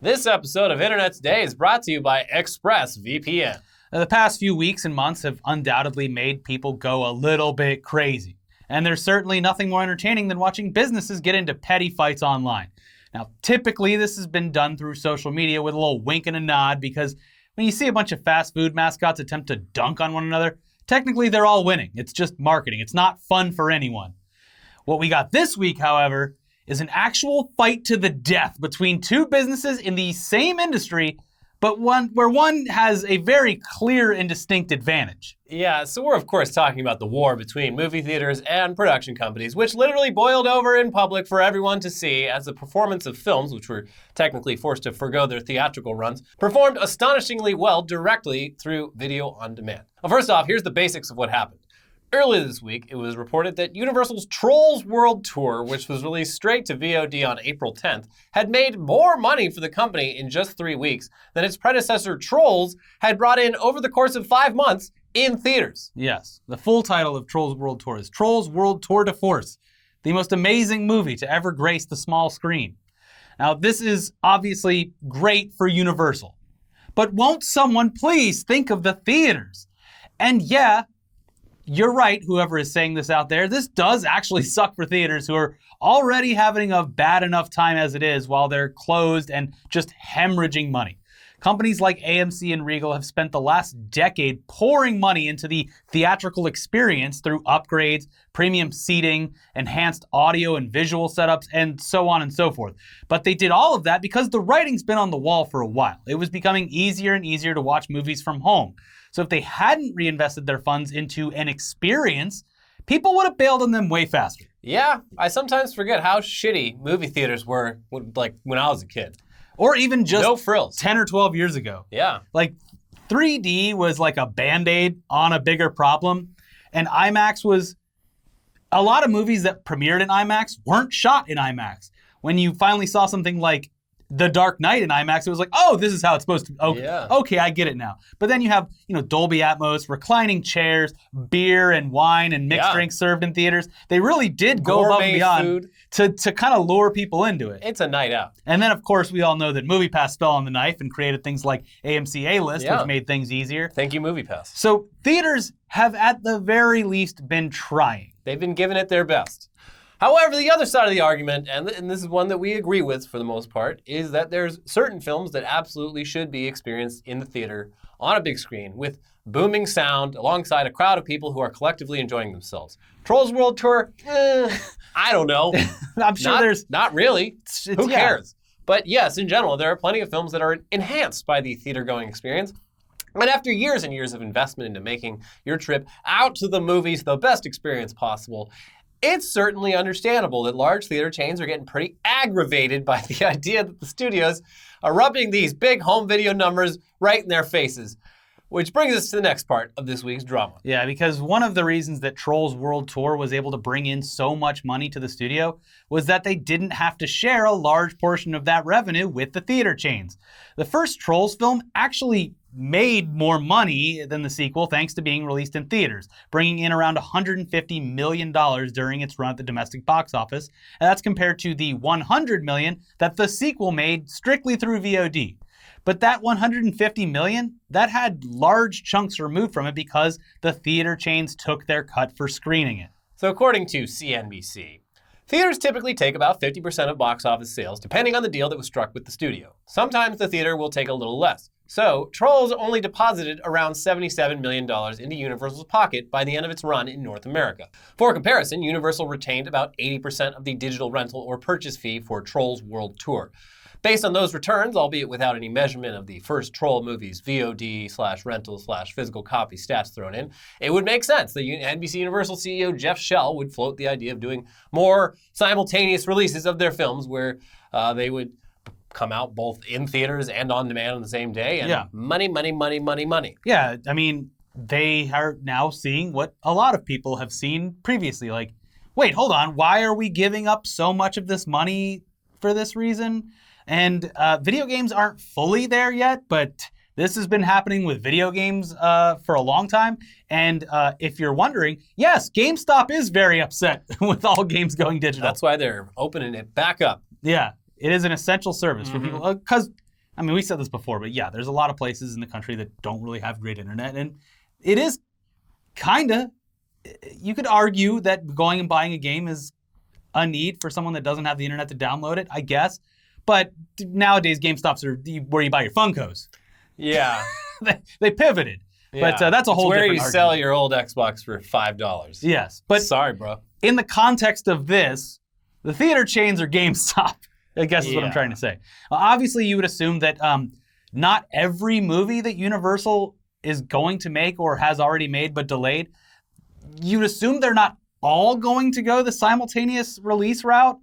This episode of Internet Today is brought to you by ExpressVPN. Now, the past few weeks and months have undoubtedly made people go a little bit crazy. And there's certainly nothing more entertaining than watching businesses get into petty fights online. Now, typically this has been done through social media with a little wink and a nod because when you see a bunch of fast food mascots attempt to dunk on one another, technically they're all winning. It's just marketing. It's not fun for anyone. What we got this week, however, is an actual fight to the death between two businesses in the same industry, but where one has a very clear and distinct advantage. Yeah, so we're of course talking about the war between movie theaters and production companies, which literally boiled over in public for everyone to see as the performance of films, which were technically forced to forgo their theatrical runs, performed astonishingly well directly through video on demand. Well, first off, here's the basics of what happened. Earlier this week, it was reported that Universal's Trolls World Tour, which was released straight to VOD on April 10th, had made more money for the company in just 3 weeks than its predecessor Trolls had brought in over the course of 5 months in theaters. Yes, the full title of Trolls World Tour is Trolls World Tour de Force, the most amazing movie to ever grace the small screen. Now, this is obviously great for Universal, but won't someone please think of the theaters? And yeah, you're right, whoever is saying this out there. This does actually suck for theaters who are already having a bad enough time as it is while they're closed and just hemorrhaging money. Companies like AMC and Regal have spent the last decade pouring money into the theatrical experience through upgrades, premium seating, enhanced audio and visual setups, and so on and so forth. But they did all of that because the writing's been on the wall for a while. It was becoming easier and easier to watch movies from home. So if they hadn't reinvested their funds into an experience, people would have bailed on them way faster. Yeah, I sometimes forget how shitty movie theaters were like when I was a kid. Or even just no frills. 10 or 12 years ago. Yeah. Like 3D was like a Band-Aid on a bigger problem. And IMAX was, a lot of movies that premiered in IMAX weren't shot in IMAX. When you finally saw something like The Dark Knight in IMAX, it was like, oh, this is how it's supposed to be. Okay, yeah. Okay, I get it now. But then you have, Dolby Atmos, reclining chairs, beer and wine and mixed drinks served in theaters. They really did go above and beyond to kind of lure people into it. It's a night out. And then, of course, we all know that MoviePass fell on the knife and created things like AMC A-List, which made things easier. Thank you, MoviePass. So theaters have at the very least been trying. They've been giving it their best. However, the other side of the argument, and this is one that we agree with for the most part, is that there's certain films that absolutely should be experienced in the theater on a big screen with booming sound alongside a crowd of people who are collectively enjoying themselves. Trolls World Tour, I don't know. I'm sure there's... Not really. Who cares? But yes, in general, there are plenty of films that are enhanced by the theater-going experience. And after years and years of investment into making your trip out to the movies the best experience possible, it's certainly understandable that large theater chains are getting pretty aggravated by the idea that the studios are rubbing these big home video numbers right in their faces. Which brings us to the next part of this week's drama. Yeah, because one of the reasons that Trolls World Tour was able to bring in so much money to the studio was that they didn't have to share a large portion of that revenue with the theater chains. The first Trolls film actually made more money than the sequel thanks to being released in theaters, bringing in around $150 million during its run at the domestic box office, and that's compared to the $100 million that the sequel made strictly through VOD. But that $150 million, that had large chunks removed from it because the theater chains took their cut for screening it. So according to CNBC, theaters typically take about 50% of box office sales, depending on the deal that was struck with the studio. Sometimes the theater will take a little less. So Trolls only deposited around $77 million into Universal's pocket by the end of its run in North America. For comparison, Universal retained about 80% of the digital rental or purchase fee for Trolls World Tour. Based on those returns, albeit without any measurement of the first Troll movie's VOD/rental/physical copy stats thrown in, it would make sense that NBC Universal CEO Jeff Shell would float the idea of doing more simultaneous releases of their films where they would come out both in theaters and on demand on the same day. And money, money, money, money, money. Yeah, I mean, they are now seeing what a lot of people have seen previously. Like, wait, hold on, why are we giving up so much of this money for this reason? And video games aren't fully there yet, but this has been happening with video games for a long time. And if you're wondering, yes, GameStop is very upset with all games going digital. That's why they're opening it back up. Yeah, it is an essential service for people. Because I mean, we said this before, but yeah, there's a lot of places in the country that don't really have great internet. And it is kind of, you could argue that going and buying a game is a need for someone that doesn't have the internet to download it, I guess. But nowadays, GameStops are where you buy your Funkos. Yeah. They pivoted. Yeah. But that's a whole it's where different you argument. sell your old Xbox for $5. Yes. But sorry, bro. in the context of this, the theater chains are GameStop, I guess is what I'm trying to say. Obviously, you would assume that not every movie that Universal is going to make or has already made but delayed, you'd assume they're not all going to go the simultaneous release route,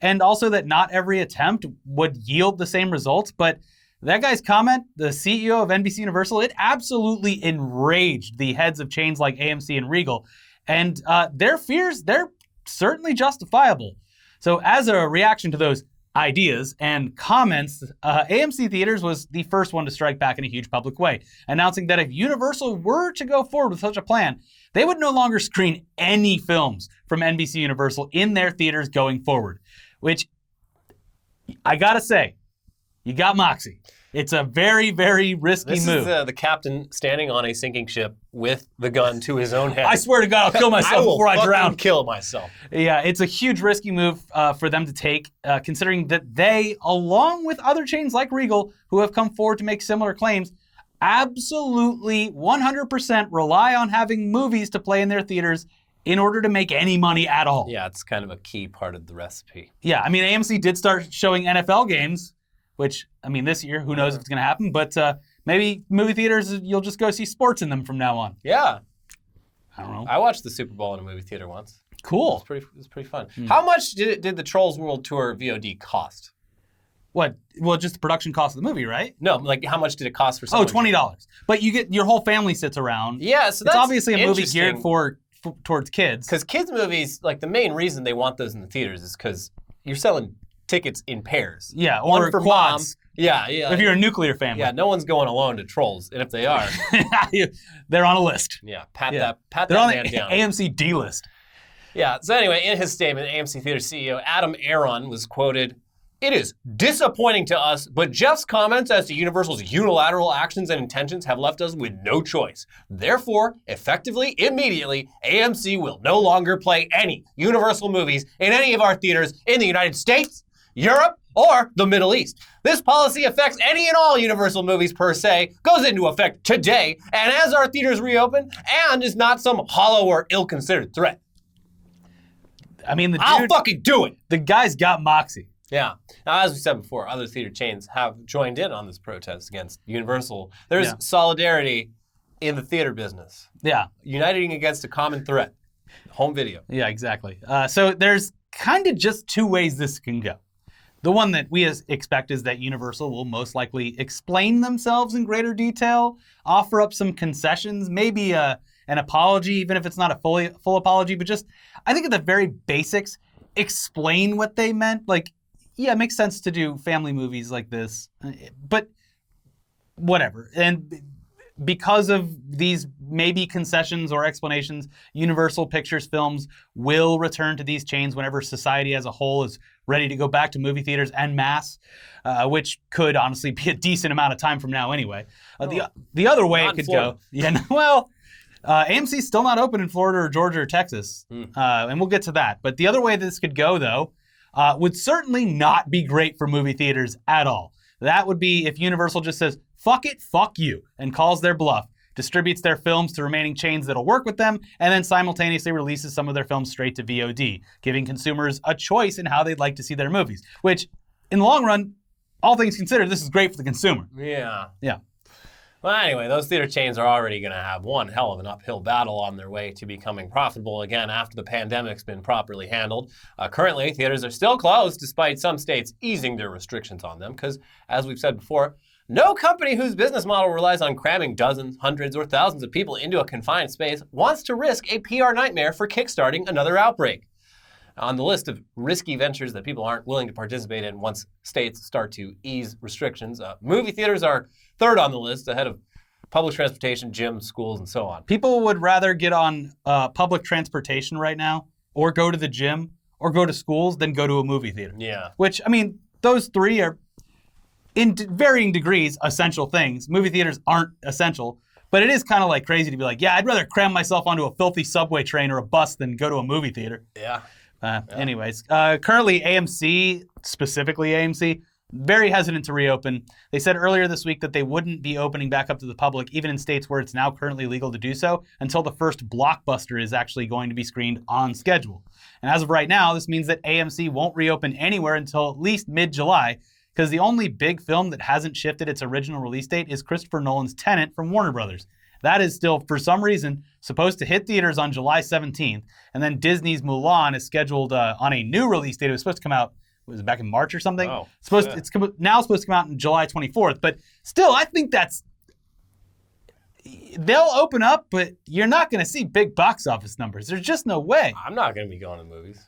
and also that not every attempt would yield the same results. But that guy's comment, the CEO of NBC Universal, it absolutely enraged the heads of chains like AMC and Regal. And their fears, they're certainly justifiable. So as a reaction to those ideas and comments, AMC Theaters was the first one to strike back in a huge public way, announcing that if Universal were to go forward with such a plan, they would no longer screen any films from NBC Universal in their theaters going forward, which I gotta say, you got moxie. It's a very, very risky move. This is the captain standing on a sinking ship with the gun to his own head. I swear to God, I'll kill myself before I drown. Kill myself. Yeah, it's a huge risky move for them to take, considering that they, along with other chains like Regal, who have come forward to make similar claims, absolutely 100% rely on having movies to play in their theaters in order to make any money at all. Yeah, it's kind of a key part of the recipe. Yeah, I mean, AMC did start showing NFL games, which, I mean, this year, who knows if it's going to happen, but maybe movie theaters, you'll just go see sports in them from now on. Yeah. I don't know. I watched the Super Bowl in a movie theater once. Cool. It was pretty fun. How much did the Trolls World Tour VOD cost? What? Well, just the production cost of the movie, right? No, like how much did it cost for someone? Oh, $20. But you get your whole family sits around. Yeah, so that's it's obviously a movie interesting. geared towards kids. Because kids' movies, like the main reason they want those in the theaters is because you're selling tickets in pairs. Yeah, or one for quads. mom. Yeah. If you're a nuclear family. Yeah, no one's going alone to Trolls, and if they are, they're on a list. yeah, pat They're that on man the down. AMC D list. Yeah, so anyway, in his statement, AMC Theater CEO Adam Aron was quoted, "It is disappointing to us, but Jeff's comments as to Universal's unilateral actions and intentions have left us with no choice. Therefore, effectively, immediately, AMC will no longer play any Universal movies in any of our theaters in the United States, Europe, or the Middle East. This policy affects any and all Universal movies per se, goes into effect today, and as our theaters reopen, and is not some hollow or ill-considered threat." I mean, I'll fucking do it. The guy's got moxie. Yeah. Now, as we said before, other theater chains have joined in on this protest against Universal. There's solidarity in the theater business. Yeah. Uniting against a common threat. Home video. Yeah, exactly. So there's kind of just two ways this can go. The one that we expect is that Universal will most likely explain themselves in greater detail, offer up some concessions, maybe an apology, even if it's not a full apology, but just, I think at the very basics, explain what they meant. Like, yeah, it makes sense to do family movies like this, but whatever. And because of these maybe concessions or explanations, Universal Pictures films will return to these chains whenever society as a whole is ready to go back to movie theaters en masse, which could honestly be a decent amount of time from now anyway. The other way it could go, AMC's still not open in Florida or Georgia or Texas, and we'll get to that. But the other way this could go, though, would certainly not be great for movie theaters at all. That would be if Universal just says, fuck it, fuck you, and calls their bluff, distributes their films to remaining chains that'll work with them, and then simultaneously releases some of their films straight to VOD, giving consumers a choice in how they'd like to see their movies, which, in the long run, all things considered, this is great for the consumer. Yeah. Yeah. Well, anyway, those theater chains are already going to have one hell of an uphill battle on their way to becoming profitable again after the pandemic's been properly handled. Currently, theaters are still closed despite some states easing their restrictions on them because, as we've said before, no company whose business model relies on cramming dozens, hundreds, or thousands of people into a confined space wants to risk a PR nightmare for kickstarting another outbreak. On the list of risky ventures that people aren't willing to participate in once states start to ease restrictions, movie theaters are third on the list, ahead of public transportation, gyms, schools, and so on. People would rather get on public transportation right now, or go to the gym, or go to schools than go to a movie theater. Yeah. Which, I mean, those three are in varying degrees, essential things. Movie theaters aren't essential, but it is kind of like crazy to be like, yeah, I'd rather cram myself onto a filthy subway train or a bus than go to a movie theater. Yeah. Anyways, currently AMC, specifically AMC, very hesitant to reopen. They said earlier this week that they wouldn't be opening back up to the public, even in states where it's now currently legal to do so, until the first blockbuster is actually going to be screened on schedule. And as of right now, this means that AMC won't reopen anywhere until at least mid-July, because the only big film that hasn't shifted its original release date is Christopher Nolan's Tenet from Warner Brothers. That is still, for some reason, supposed to hit theaters on July 17th, and then Disney's Mulan is scheduled on a new release date. It was supposed to come out, was it back in March or something? Oh, it's now supposed to come out on July 24th, but still, I think they'll open up, but you're not going to see big box office numbers. There's just no way. I'm not going to be going to movies.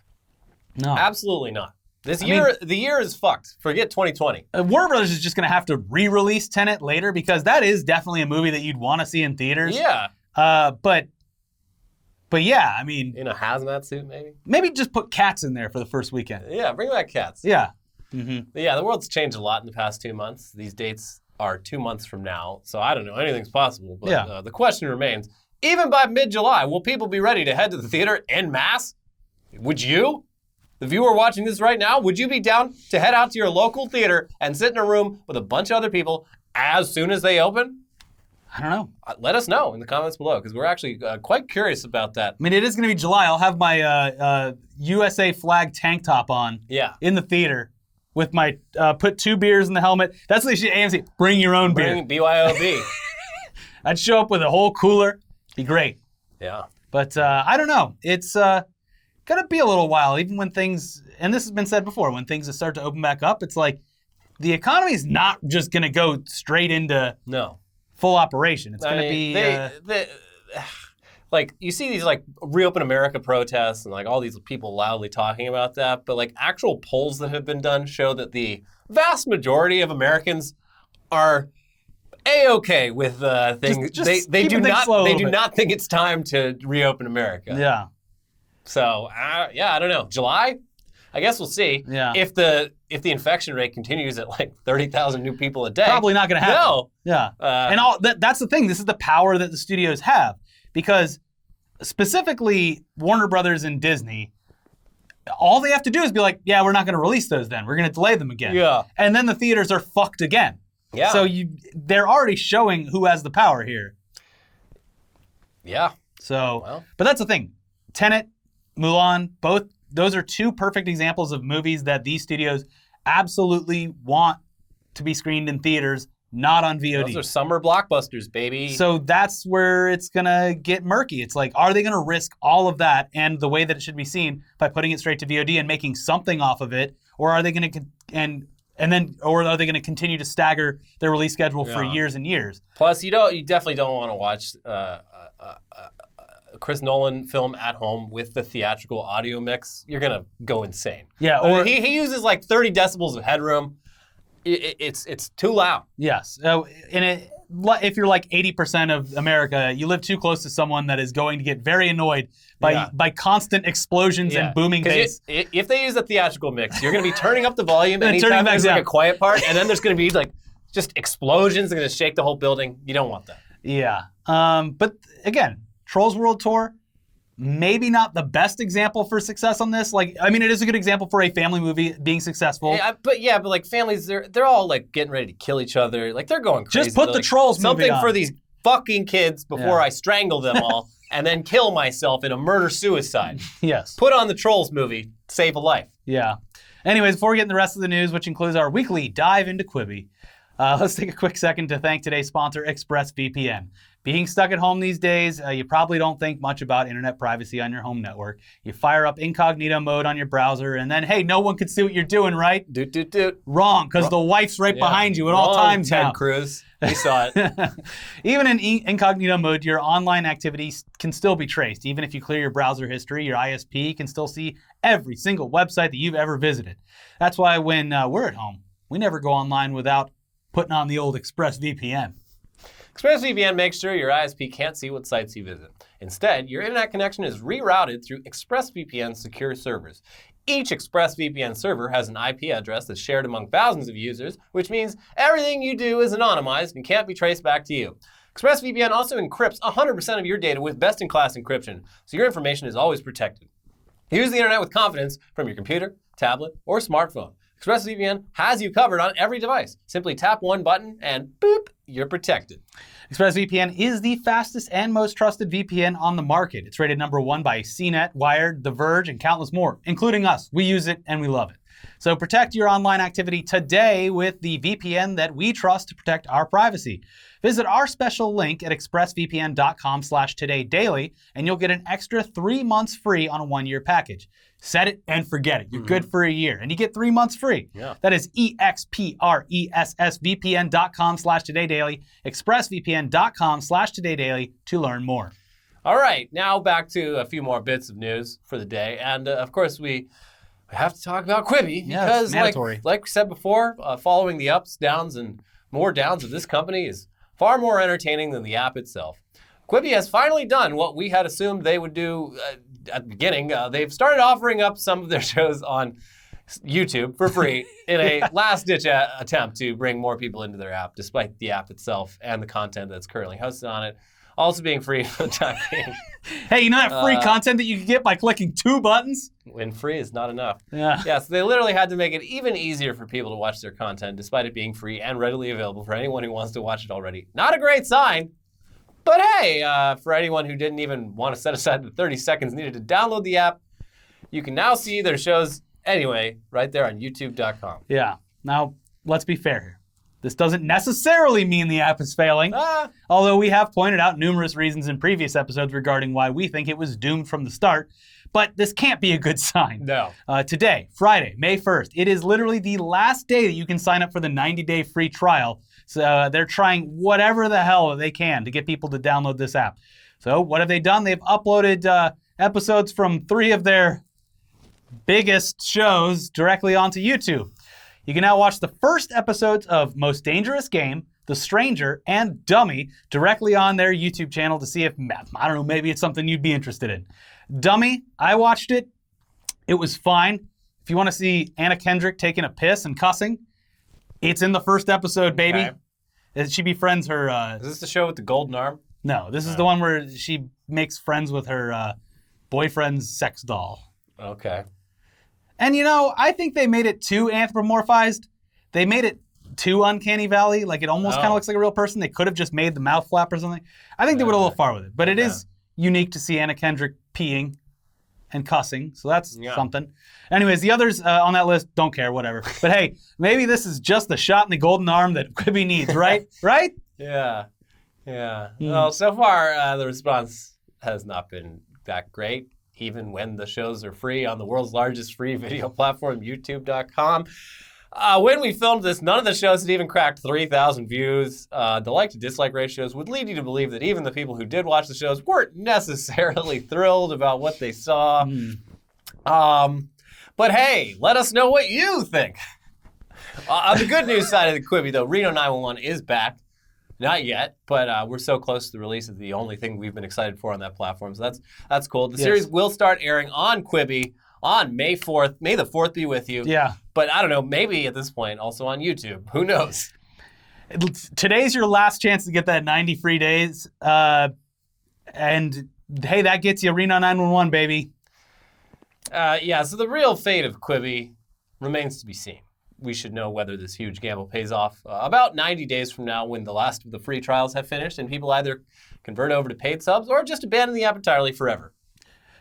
No. Absolutely not. The year is fucked. Forget 2020. Warner Brothers is just going to have to re-release Tenet later because that is definitely a movie that you'd want to see in theaters. Yeah. But yeah, I mean... In a hazmat suit, maybe? Maybe just put Cats in there for the first weekend. Yeah, bring back Cats. Yeah. Mm-hmm. Yeah, the world's changed a lot in the past 2 months. These dates are 2 months from now, so I don't know. Anything's possible. But the question remains, even by mid-July, will people be ready to head to the theater en masse? Would you? The viewer watching this right now, would you be down to head out to your local theater and sit in a room with a bunch of other people as soon as they open? I don't know. Let us know in the comments below, because we're actually quite curious about that. I mean, it is going to be July. I'll have my USA flag tank top on in the theater with my put 2 beers in the helmet. That's the AMC. Bring your own beer. BYOB. I'd show up with a whole cooler. Be great. Yeah. But I don't know. It's going to be a little while, even when things, and this has been said before, when things start to open back up, it's like the economy is not just going to go straight into full operation. It's going to be... like, you see these, like, Reopen America protests and, like, all these people loudly talking about that, but, like, actual polls that have been done show that the vast majority of Americans are A-okay with things. They do not think it's time to reopen America. Yeah. So, I don't know. July? I guess we'll see. Yeah. If the infection rate continues at like 30,000 new people a day. Probably not going to happen. No. Yeah. And that's the thing. This is the power that the studios have. Because specifically Warner Brothers and Disney, all they have to do is be like, yeah, we're not going to release those then. We're going to delay them again. Yeah. And then the theaters are fucked again. Yeah. So they're already showing who has the power here. Yeah. So, but that's the thing. Tenet, Mulan, both, those are 2 perfect examples of movies that these studios absolutely want to be screened in theaters, not on VOD. Those are summer blockbusters, baby. So that's where it's going to get murky. It's like, are they going to risk all of that and the way that it should be seen by putting it straight to VOD and making something off of it? Or are they going to, or are they going to continue to stagger their release schedule for years and years? Plus, you definitely don't want to watch a Chris Nolan film at home with the theatrical audio mix. You're going to go insane. Yeah. Or he uses like 30 decibels of headroom. It's too loud. Yes. If you're like 80% of America, you live too close to someone that is going to get very annoyed by constant explosions and booming bass. If they use a theatrical mix, you're going to be turning up the volume anytime there's like a quiet part, and then there's going to be like just explosions. They're going to shake the whole building. You don't want that. Yeah. But again, Trolls World Tour, maybe not the best example for success on this. Like, I mean, it is a good example for a family movie being successful. But like families, they're all like getting ready to kill each other. Like they're going crazy. Just put the Trolls movie something on. for these fucking kids before I strangle them all and then kill myself in a murder-suicide. Yes. Put on the Trolls movie, save a life. Yeah. Anyways, before we get into the rest of the news, which includes our weekly dive into Quibi, let's take a quick second to thank today's sponsor, ExpressVPN. Being stuck at home these days, you probably don't think much about internet privacy on your home network. You fire up incognito mode on your browser, and then, hey, no one can see what you're doing, right? Doot, doot, doot. Wrong, because the wife's right behind you at all times Ted now. Cruz. We saw it. Even in incognito mode, your online activities can still be traced. Even if you clear your browser history, your ISP can still see every single website that you've ever visited. That's why when we're at home, we never go online without putting on the old ExpressVPN. ExpressVPN makes sure your ISP can't see what sites you visit. Instead, your internet connection is rerouted through ExpressVPN's secure servers. Each ExpressVPN server has an IP address that's shared among thousands of users, which means everything you do is anonymized and can't be traced back to you. ExpressVPN also encrypts 100% of your data with best-in-class encryption, so your information is always protected. Use the internet with confidence from your computer, tablet, or smartphone. ExpressVPN has you covered on every device. Simply tap one button and boop, you're protected. ExpressVPN is the fastest and most trusted VPN on the market. It's rated #1 by CNET, Wired, The Verge, and countless more, including us. We use it and we love it. So protect your online activity today with the VPN that we trust to protect our privacy. Visit our special link at expressvpn.com/todaydaily and you'll get an extra 3 months free on a 1-year package. Set it and forget it. You're good for a year and you get 3 months free. Yeah. That is expressvpn.com/todaydaily, expressvpn.com/todaydaily to learn more. All right, now back to a few more bits of news for the day. And of course, we have to talk about Quibi because, like we said before, following the ups, downs, and more downs of this company is far more entertaining than the app itself. Quibi has finally done what we had assumed they would do at the beginning. They've started offering up some of their shows on YouTube for free in a last-ditch attempt to bring more people into their app, despite the app itself and the content that's currently hosted on it also being free for the time being. Hey, you know that free content that you can get by clicking 2 buttons? When free is not enough. Yeah. Yeah, so they literally had to make it even easier for people to watch their content, despite it being free and readily available for anyone who wants to watch it already. Not a great sign, but hey, for anyone who didn't even want to set aside the 30 seconds needed to download the app, you can now see their shows anyway right there on youtube.com. Yeah. Now, let's be fair here. This doesn't necessarily mean the app is failing, although we have pointed out numerous reasons in previous episodes regarding why we think it was doomed from the start. But this can't be a good sign. No. Today, Friday, May 1st, it is literally the last day that you can sign up for the 90-day free trial. So they're trying whatever the hell they can to get people to download this app. So what have they done? They've uploaded episodes from 3 of their biggest shows directly onto YouTube. You can now watch the first episodes of Most Dangerous Game, The Stranger, and Dummy directly on their YouTube channel to see if, I don't know, maybe it's something you'd be interested in. Dummy, I watched it. It was fine. If you want to see Anna Kendrick taking a piss and cussing, it's in the first episode, baby. Okay. She befriends her... Is this the show with the golden arm? No, this is the one where she makes friends with her boyfriend's sex doll. Okay. And you know, I think they made it too anthropomorphized. They made it too Uncanny Valley. Like it almost kind of looks like a real person. They could have just made the mouth flap or something. I think they would have a little far with it. But it is unique to see Anna Kendrick peeing and cussing. So that's something. Anyways, the others on that list, don't care, whatever. But hey, maybe this is just the shot in the golden arm that Quibi needs, right? Right? Yeah. Well, so far, the response has not been that great. Even when the shows are free on the world's largest free video platform, youtube.com. When we filmed this, none of the shows had even cracked 3,000 views. The like to dislike ratios would lead you to believe that even the people who did watch the shows weren't necessarily thrilled about what they saw. But hey, let us know what you think. On the good news side of the Quibi, though, Reno 911 is back. Not yet, but we're so close to the release of the only thing we've been excited for on that platform. So that's cool. The series will start airing on Quibi on May 4th. May the 4th be with you. Yeah. But I don't know, maybe at this point also on YouTube. Who knows? Today's your last chance to get that 90 free days. And hey, that gets you Reno 911, baby. So the real fate of Quibi remains to be seen. We should know whether this huge gamble pays off about 90 days from now when the last of the free trials have finished and people either convert over to paid subs or just abandon the app entirely forever.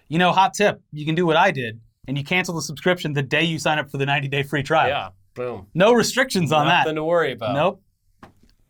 You know, hot tip, you can do what I did and you cancel the subscription the day you sign up for the 90-day free trial. Yeah, boom. No restrictions on that. Nothing to worry about. Nope.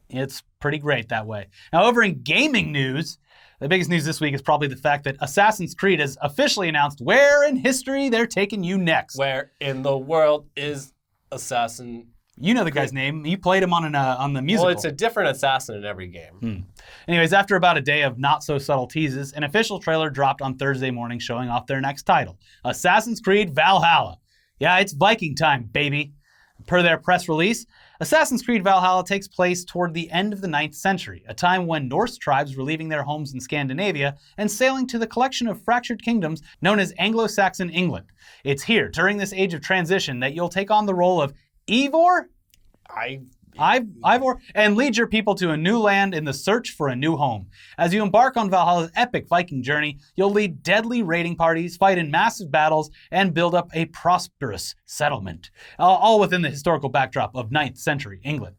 It's pretty great that way. Now, over in gaming news, the biggest news this week is probably the fact that Assassin's Creed has officially announced where in history they're taking you next. Where in the world is Assassin? You know the guy's name. You played him on the musical. Well, it's a different assassin in every game. Anyways, after about a day of not-so-subtle teases, an official trailer dropped on Thursday morning showing off their next title, Assassin's Creed Valhalla. Yeah, it's Viking time, baby. Per their press release, Assassin's Creed Valhalla takes place toward the end of the 9th century, a time when Norse tribes were leaving their homes in Scandinavia and sailing to the collection of fractured kingdoms known as Anglo-Saxon England. It's here, during this age of transition, that you'll take on the role of Eivor? Eivor, and lead your people to a new land in the search for a new home. As you embark on Valhalla's epic Viking journey, you'll lead deadly raiding parties, fight in massive battles, and build up a prosperous settlement. All within the historical backdrop of 9th century England.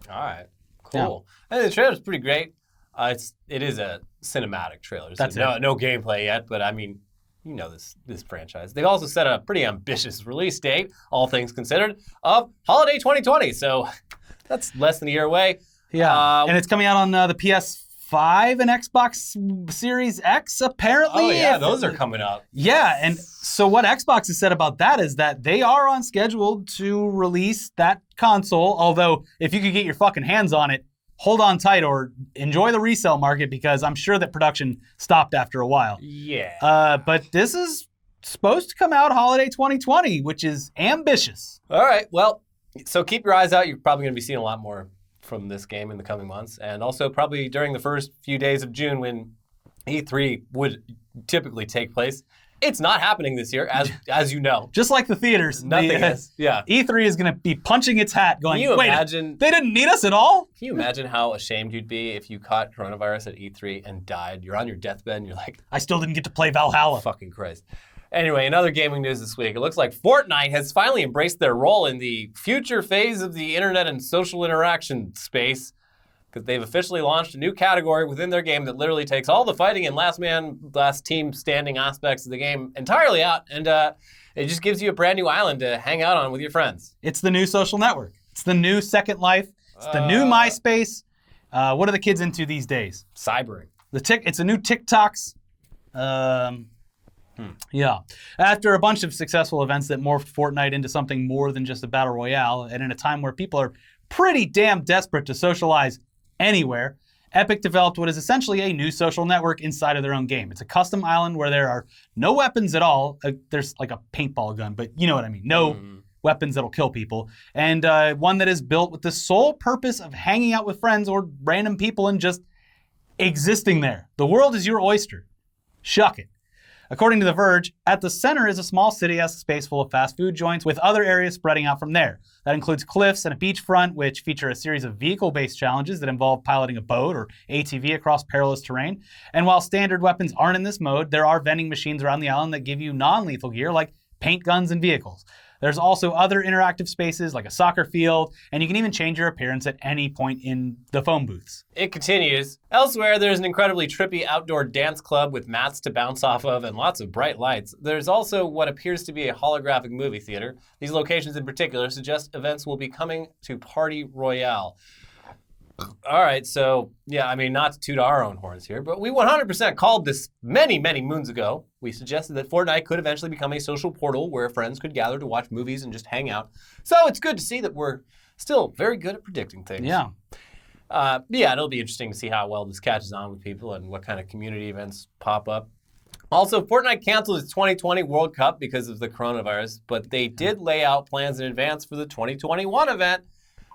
All right, cool. Yeah. I think the trailer's pretty great. It is a cinematic trailer. So no gameplay yet, but I mean, you know this franchise. They've also set a pretty ambitious release date, all things considered, of holiday 2020. So that's less than a year away. Yeah, and it's coming out on the PS5 and Xbox Series X, apparently. Oh, yeah, those are coming out. Yeah, and so what Xbox has said about that is that they are on schedule to release that console, although if you could get your fucking hands on it, hold on tight or enjoy the resale market, because I'm sure that production stopped after a while. Yeah. But this is supposed to come out holiday 2020, which is ambitious. All right, well, so keep your eyes out. You're probably going to be seeing a lot more from this game in the coming months. And also probably during the first few days of June when E3 would typically take place. It's not happening this year, as you know. Just like the theaters. Nothing is. Yeah. E3 is going to be punching its hat going, Can you wait, imagine, they didn't need us at all? Can you imagine how ashamed you'd be if you caught coronavirus at E3 and died? You're on your deathbed and you're like, I still didn't get to play Valhalla. Fucking Christ. Anyway, in other gaming news this week, it looks like Fortnite has finally embraced their role in the future phase of the internet and social interaction space, because they've officially launched a new category within their game that literally takes all the fighting and last man, last team standing aspects of the game entirely out, and it just gives you a brand new island to hang out on with your friends. It's the new social network. It's the new Second Life. It's the new MySpace. What are the kids into these days? Cybering. It's a new TikToks. Yeah. After a bunch of successful events that morphed Fortnite into something more than just a battle royale, and in a time where people are pretty damn desperate to socialize anywhere, Epic developed what is essentially a new social network inside of their own game. It's a custom island where there are no weapons at all. There's like a paintball gun, but you know what I mean. No weapons that'll kill people. And one that is built with the sole purpose of hanging out with friends or random people and just existing there. The world is your oyster. Shuck it. According to The Verge, at the center is a small city-esque space full of fast food joints with other areas spreading out from there. That includes cliffs and a beachfront, which feature a series of vehicle-based challenges that involve piloting a boat or ATV across perilous terrain. And while standard weapons aren't in this mode, there are vending machines around the island that give you non-lethal gear like paint guns and vehicles. There's also other interactive spaces like a soccer field, and you can even change your appearance at any point in the phone booths. It continues. Elsewhere, there's an incredibly trippy outdoor dance club with mats to bounce off of and lots of bright lights. There's also what appears to be a holographic movie theater. These locations in particular suggest events will be coming to Party Royale. All right, so, yeah, I mean, not to toot our own horns here, but we 100% called this many, many moons ago. We suggested that Fortnite could eventually become a social portal where friends could gather to watch movies and just hang out. So it's good to see that we're still very good at predicting things. Yeah. Yeah, it'll be interesting to see how well this catches on with people and what kind of community events pop up. Also, Fortnite canceled its 2020 World Cup because of the coronavirus, but they did lay out plans in advance for the 2021 event,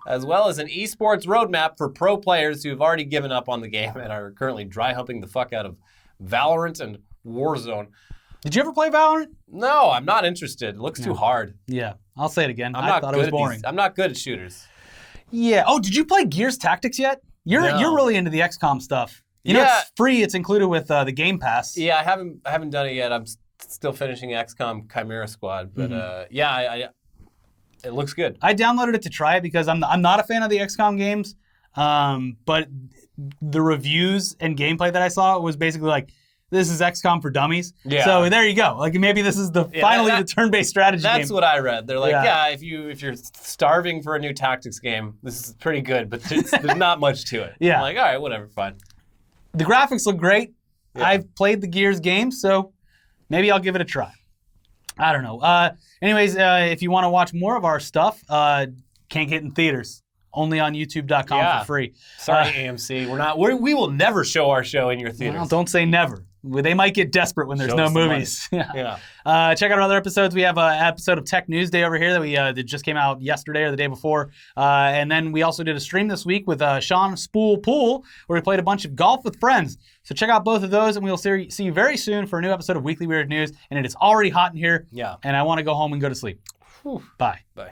as well as an esports roadmap for pro players who've already given up on the game and are currently dry humping the fuck out of Valorant and Warzone. Did you ever play Valorant? No, I'm not interested. It looks too hard. Yeah, I'll say it again. I thought it was boring. I'm not good at shooters. Yeah. Oh, did you play Gears Tactics yet? You're really into the XCOM stuff. You know, it's free. It's included with the Game Pass. Yeah, I haven't done it yet. I'm still finishing XCOM Chimera Squad, but it looks good. I downloaded it to try it because I'm not a fan of the XCOM games, but the reviews and gameplay that I saw was basically like, this is XCOM for dummies. Yeah. So there you go. Like maybe this is finally the turn-based strategy game. That's what I read. They're like, if you're starving for a new tactics game, this is pretty good, but there's not much to it. Yeah. I'm like, all right, whatever, fine. The graphics look great. Yeah. I've played the Gears games, so maybe I'll give it a try. I don't know. Anyways, if you want to watch more of our stuff, can't get in theaters. Only on YouTube.com for free. Sorry, AMC. We will never show our show in your theaters. Well, don't say never. They might get desperate when there's Show no us the movies. Yeah. Check out our other episodes. We have an episode of Tech News Day over here that just came out yesterday or the day before. And then we also did a stream this week with Sean Spool Pool, where we played a bunch of golf with friends. So check out both of those, and we'll see you very soon for a new episode of Weekly Weird News. And it is already hot in here. Yeah. And I want to go home and go to sleep. Whew. Bye. Bye.